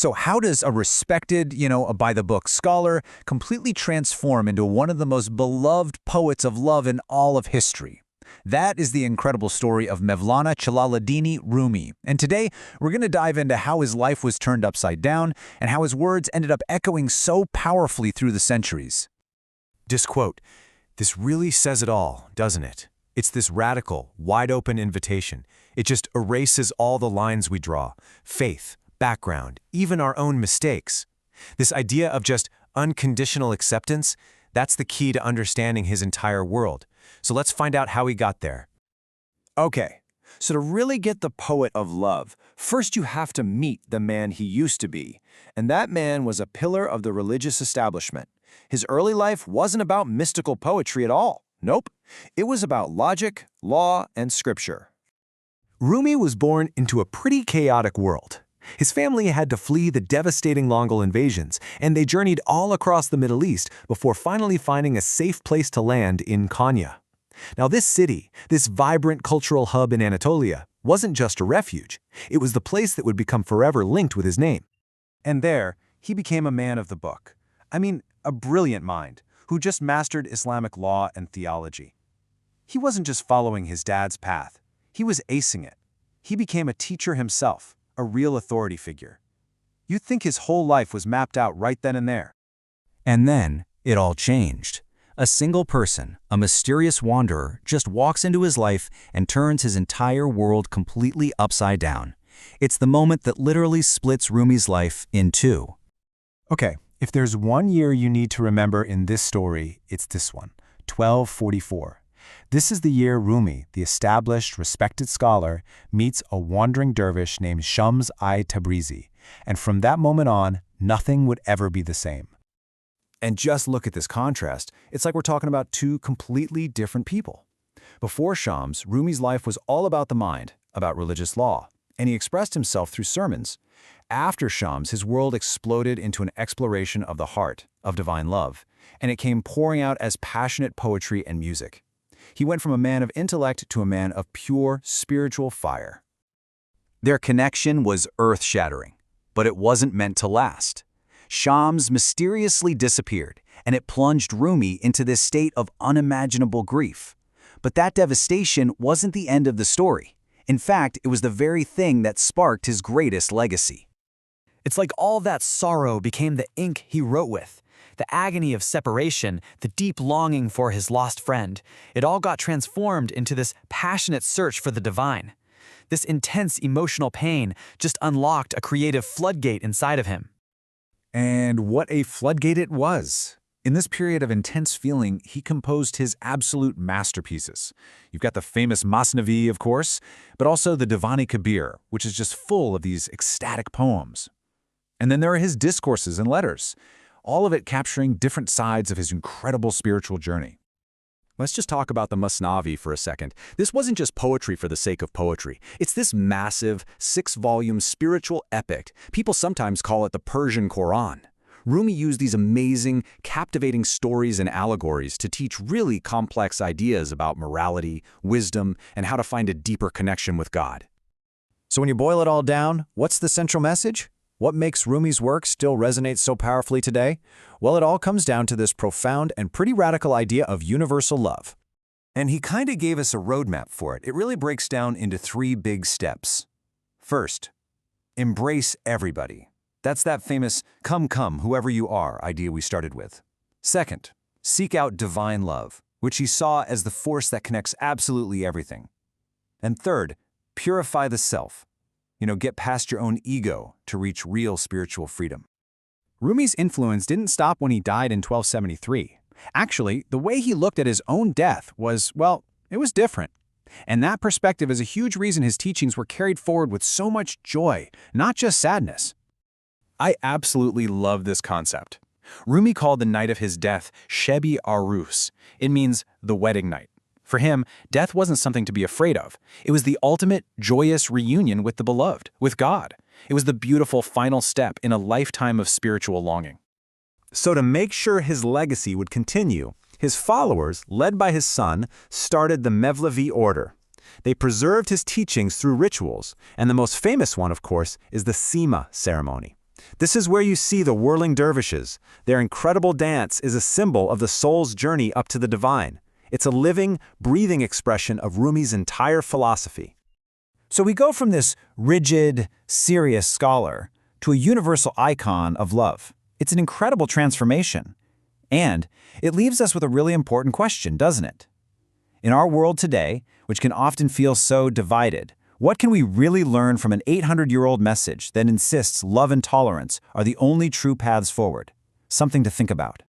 So how does a respected, a by-the-book scholar completely transform into one of the most beloved poets of love in all of history? That is the incredible story of Mevlana Jalaluddin Rumi. And today, we're going to dive into how his life was turned upside down and how his words ended up echoing so powerfully through the centuries. Just quote, "This really says it all, doesn't it? It's this radical, wide-open invitation. It just erases all the lines we draw, faith, background, even our own mistakes. This idea of just unconditional acceptance, that's the key to understanding his entire world. So let's find out how he got there." Okay, so to really get the poet of love, first you have to meet the man he used to be. And that man was a pillar of the religious establishment. His early life wasn't about mystical poetry at all. Nope. It was about logic, law, and scripture. Rumi was born into a pretty chaotic world. His family had to flee the devastating Mongol invasions, and they journeyed all across the Middle East before finally finding a safe place to land in Konya. Now this city, this vibrant cultural hub in Anatolia, wasn't just a refuge. It was the place that would become forever linked with his name. And there, he became a man of the book. I mean, a brilliant mind, who just mastered Islamic law and theology. He wasn't just following his dad's path. He was acing it. He became a teacher himself, a real authority figure. You'd think his whole life was mapped out right then and there. And then, it all changed. A single person, a mysterious wanderer, just walks into his life and turns his entire world completely upside down. It's the moment that literally splits Rumi's life in two. Okay, if there's one year you need to remember in this story, it's this one, 1244. This is the year Rumi, the established, respected scholar, meets a wandering dervish named Shams-I Tabrizi, and from that moment on, nothing would ever be the same. And just look at this contrast. It's like we're talking about two completely different people. Before Shams, Rumi's life was all about the mind, about religious law, and he expressed himself through sermons. After Shams, his world exploded into an exploration of the heart, of divine love, and it came pouring out as passionate poetry and music. He went from a man of intellect to a man of pure spiritual fire. Their connection was earth-shattering, but it wasn't meant to last. Shams mysteriously disappeared, and it plunged Rumi into this state of unimaginable grief. But that devastation wasn't the end of the story. In fact, it was the very thing that sparked his greatest legacy. It's like all that sorrow became the ink he wrote with. The agony of separation, the deep longing for his lost friend, it all got transformed into this passionate search for the divine. This intense emotional pain just unlocked a creative floodgate inside of him. And what a floodgate it was. In this period of intense feeling, he composed his absolute masterpieces. You've got the famous Masnavi, of course, but also the Divani Kabir, which is just full of these ecstatic poems. And then there are his discourses and letters, all of it capturing different sides of his incredible spiritual journey. Let's just talk about the Masnavi for a second. This wasn't just poetry for the sake of poetry. It's this massive, 6-volume spiritual epic. People sometimes call it the Persian Quran. Rumi used these amazing, captivating stories and allegories to teach really complex ideas about morality, wisdom, and how to find a deeper connection with God. So when you boil it all down, what's the central message? What makes Rumi's work still resonate so powerfully today? Well, it all comes down to this profound and pretty radical idea of universal love. And he kind of gave us a roadmap for it. It really breaks down into 3 big steps. First, embrace everybody. That's that famous come, whoever you are idea we started with. Second, seek out divine love, which he saw as the force that connects absolutely everything. And third, purify the self. Get past your own ego to reach real spiritual freedom. Rumi's influence didn't stop when he died in 1273. Actually, the way he looked at his own death was, well, it was different. And that perspective is a huge reason his teachings were carried forward with so much joy, not just sadness. I absolutely love this concept. Rumi called the night of his death Shebi Arus. It means the wedding night. For him, death wasn't something to be afraid of. It was the ultimate joyous reunion with the beloved, with God. It was the beautiful final step in a lifetime of spiritual longing. So to make sure his legacy would continue, his followers, led by his son, started the Mevlevi order. They preserved his teachings through rituals, and the most famous one, of course, is the Sema ceremony. This is where you see the whirling dervishes. Their incredible dance is a symbol of the soul's journey up to the divine. It's a living, breathing expression of Rumi's entire philosophy. So we go from this rigid, serious scholar to a universal icon of love. It's an incredible transformation. And it leaves us with a really important question, doesn't it? In our world today, which can often feel so divided, what can we really learn from an 800-year-old message that insists love and tolerance are the only true paths forward? Something to think about.